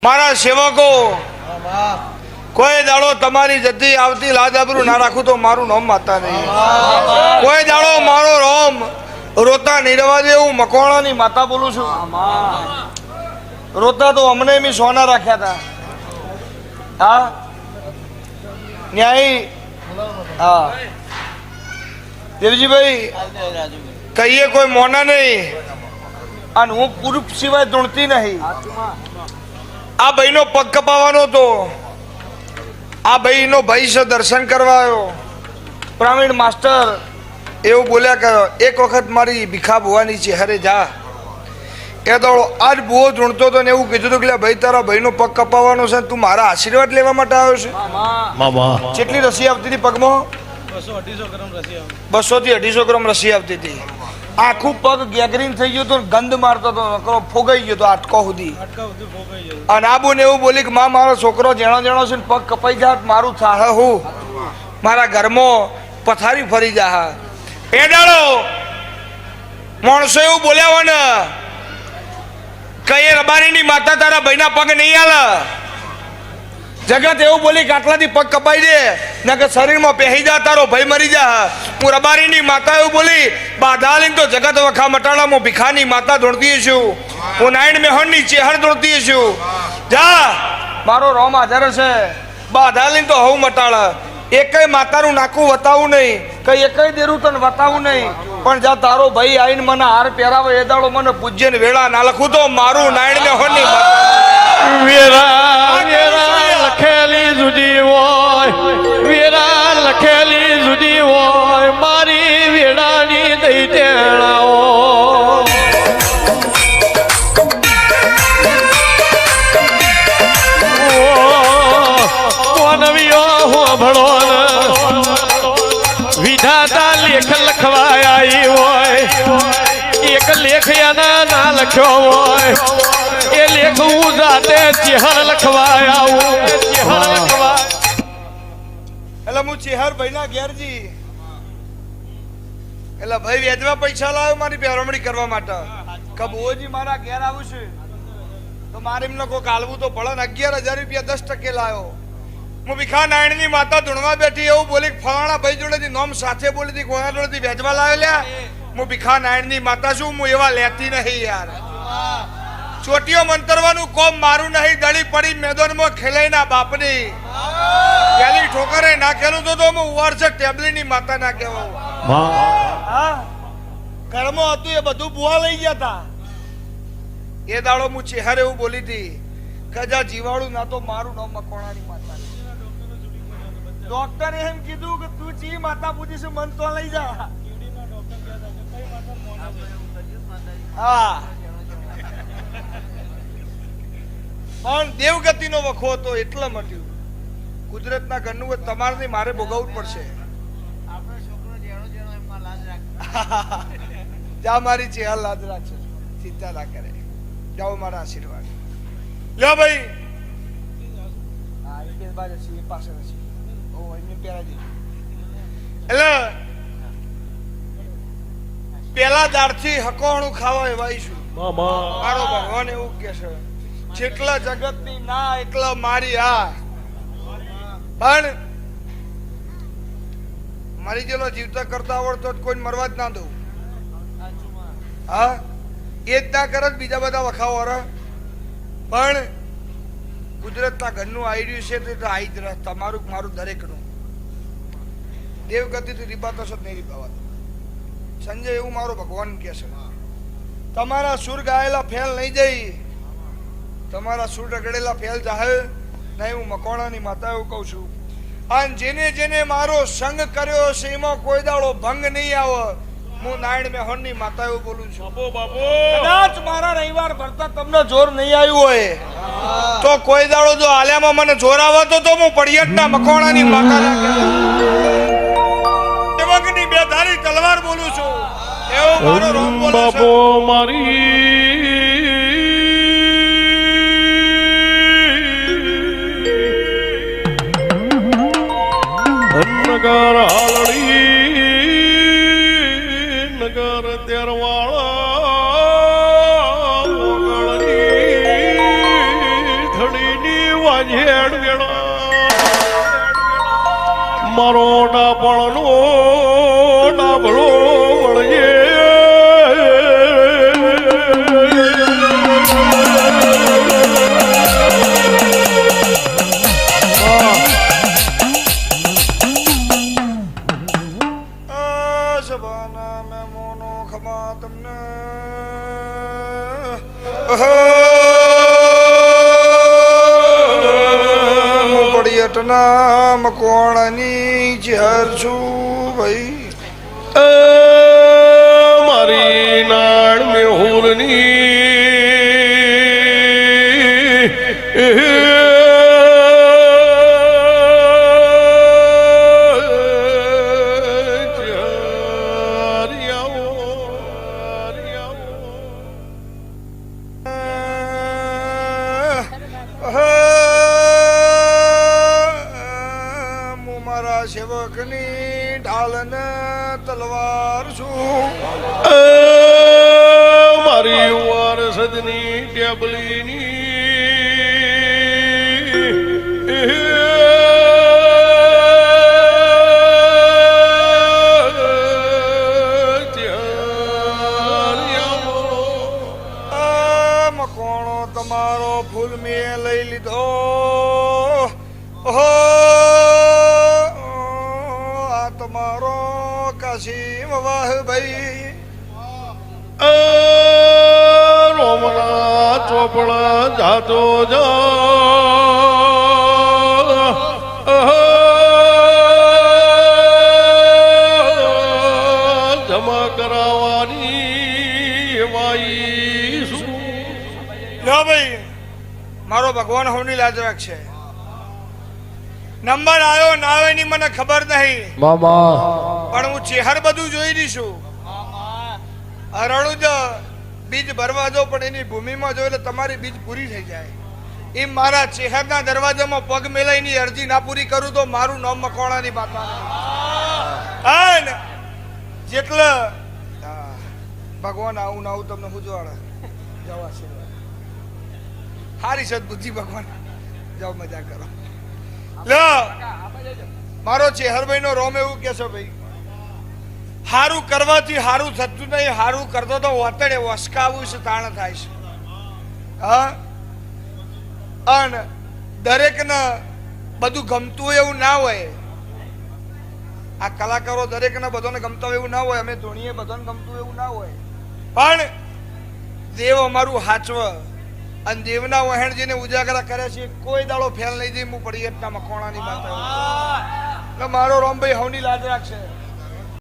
મારા સેવકો કોઈ દાડો તમારી જતી આવતી લાજ આબરૂ ના રાખું તો મારું નામ માતા નહીં. કોઈ દાડો મારો રોમ રોતા નહીં રહેવા દે. હું મકવાણાની માતા બોલું છું. રોતા તો અમને મી સોના રાખ્યા હતા. હા ન્યાયી. હા દેવજીભાઈ કહીએ કોઈ મોના નહીં અને હું પુરુષ સિવાય ધૂણતી નહીં. આ ભાઈનો પગ કપાવાનો હતો. આ ભાઈનો ભાઈ છે દર્શન કરવા આવ્યો. પ્રવીણ માસ્ટર એવું બોલ્યા કર્યો એક વખત મારી ભીખા ભુવાની છે હરે જા. એ દોડો આજ બહુ ધૂણતો હતો ને એવું કીધું હતું કે ભાઈ તારા ભાઈનો પગ કપાવવાનો છે તું મારા આશીર્વાદ લેવા માટે આવ્યો છે. કેટલી રસી આવતી હતી પગમાં? 200 થી 250 ગ્રામ રસી આવતી હતી. આખું પગ ગેગરીન થઈ ગયું હતું, ગંધ મારતો હતો, ફોગાઈ ગયો હતો આટકો સુધી. અને આબુ ને એવું બોલી કે માં મારો છોકરો જેણો જેણો છે પગ કપાઈ જાત મારું થાહ હું મારા ઘરમાં પથારી ફરી જા. એ ડાળો માણસો એવું બોલ્યા હોય ને કઈ રબારીની માતા તારા ભાઈના પગ નહીં આલે. જગત એવું બોલી કે આટલાથી પગ કપાઈ દે ને કે શરીરમાં પહેરી જા તારો ભાઈ મરી જા. હું રબારીની માતા એવું બોલી બાધા લઈને તો જગત વખા મટાડામાં ભીખાની માતા ધોણતી છું. હું નાયણ મેહોણની ચેહર ધોણતી છું. જા મારો રોમ હાજર છે. બાધા લઈને તો હવ મટાડા. એકય માતાનું નાકું વતાવું નહીં, કઈ એકય દેરું તને વતાવું નહીં. પણ જા તારો ભાઈ આવીને મને હાર પહેરાવે એ દાડો મને પૂજ્ય ને વેળા ના લખું તો મારું નાયણ મેહોણની લખેલી જુદી હોય, વીરા લખેલી જુદી હોય, મારી વેડાની દઈ ટેણાઓ કોનવીઓ હોભળો વિધાતા લેખ લખવા આવી હોય. એક લેખ એના ના લખ્યો હોય એ લેખ હું જાતે ચેહર લખવા આવું. એટલે હું ચેહર ભાઈના ઘેરજી એટલે ભાઈ વેચવા પૈસા લાવ્યો મારી પહેરવણી કરવા માટે. કબોજી મારા ઘેર આવું છે તો મારે એમને કોઈ કાલવું તો પડે ને. 11,000 રૂપિયા 10% લાવ્યો. હું ભીખા નાયણની માતા ધૂણવા બેઠી એવું બોલી ફલાણા ભાઈ જોડેથી નોમ સાથે બોલી હતી કોના જોડેથી વેચવા લાવ્યો લ્યા. હું ભીખા નાયણની માતા છું. હું એવા લેતી નહીં યાર. ચોટીઓ મંતરવાનું કોમ મારું નહીં. દળી પડી મેદાનમાં ખેલાઈના બાપની પેલી ઠોકરે નાખેલું તો હું ઉવાર છે ટેબલીની માતા ના કહેવો. ઘરમાં હતું એ બધું બુવા લઈ ગયા હતા. એ દાડો હું ચેહર એવું બોલી હતી કજા જીવાળું ના તો મારું નામ મકોણાની માતા. ડોક્ટરે એમ કીધું કે તું ચી માતા પૂછીશું મન તો લઈ જા. હા પણ દેવગતિનો વખો હતો એટલે મટ્યું. કુદરતના ઘરનું તમારે મારે ભોગવવું પડશે. જા મારી ચેહર લાજ રાખશે, ચિંતા ના કરે. જાઓ મારા આશીર્વાદ લ્યો ભાઈ. એટલે પેલા દાડથી હકોણું ખાવા એવાઈશું. મારો ભગવાન એવું કે છે જેટલા જગતની ના એકલા મારી. આ પણ મારી જેલો જીવતા કરતા આવડતો કોઈ મરવા જ ના દઉં. હા એ જ ના કરે બીજા બધા વખાવો રે. પણ કુદરતના ઘરનું આઈડિયું છે તો આવી જ રહે. તમારું મારું દરેકનું દેવગતિથી રીબાતો છે નહીં રીબાવાતો. સંજય એવું મારો ભગવાન કે છે તમારા સુર ગાયેલા ફેલ નહીં જઈ, તમારા સુર રગડેલા ફેલ જાહે નહીં. હું મકોણાની માતા એવું કહું છું. અને જેને જેને મારો સંગ કર્યો છે એમાં કોઈ દાડો ભંગ નહીં આવે. હું નાયણ મેહોણની માતા એવું બોલું છું. કદાચ મારા રવિવાર ભરતા તમને જોર નહીં આવ્યું હોય તો કોઈ દાડો જો આલ્યામાં મને જોર આવતો તો હું પડિયટના મકોણાની માતા સેવકની બે ધારી તલવાર બોલું છું. એવો મારો રોમ બોલે છે. મારી નગર હાલડી નગર તેરવાળા ઝેડ વેણો મારો ડાપણનો ડાબલો વળગે સભાના મહેમાનો ખમા તમને પડિયટના મકોણની ચહેર છું ભાઈ મારી નાળ મેહુરની મારા સેવકની ઢાલન તલવાર છું મારી વારસદની ટેબલીની મકોણો તમારો ફૂલ મેં લઈ લીધો આ તમારો કાશી વાહ ભાઈ રોમના ચોપડા જાતો જમા કરાવવાની વાઈ શું લો ભાઈ મારો ભગવાન હોની લાજ રાખશે નંબર આવ્યો ના આવે ની મને ખબર નહીં મામા પણ હું ચહેર બધું જોઈ દઈશું હરણું જ બીજ ભરવા દો પણ એની ભૂમિમાં જો એટલે તમારી બીજ પૂરી થઈ જાય એ મારા ચહેરના દરવાજામાં પગ મેલાઈની અરજી ના પૂરી કરું તો મારું નામ મકોણાની બાપા જેટલે ભગવાન આવું ના આવું તમને પૂછવાડે જવા છે હારી સદબુદ્ધિ ભગવાન જાઓ મજા કરો લો મારો ચેહરભાઈ નો રોમ એવું કે છે ભાઈ હારું કરવાથી હારું થતું નહીં હારું કરતો તો વતડે વસકાવું છે તાણ થાય છે હા અને દરેકને બધું ગમતું હોય એવું ના હોય આ કલાકારો દરેકને બધાને ગમતા હોય એવું ના હોય અમે ધોનીએ બધાને ગમતું એવું ના હોય પણ દેવ અમારું હાચવ અને દેવના વહેણજીને ઉજાગરા કરે છે કોઈ દાડો ફેલ નહીં જઈ હું પડી એટલા મકોણાની વાત મારો રોમભાઈ હવની લાજ રાખશે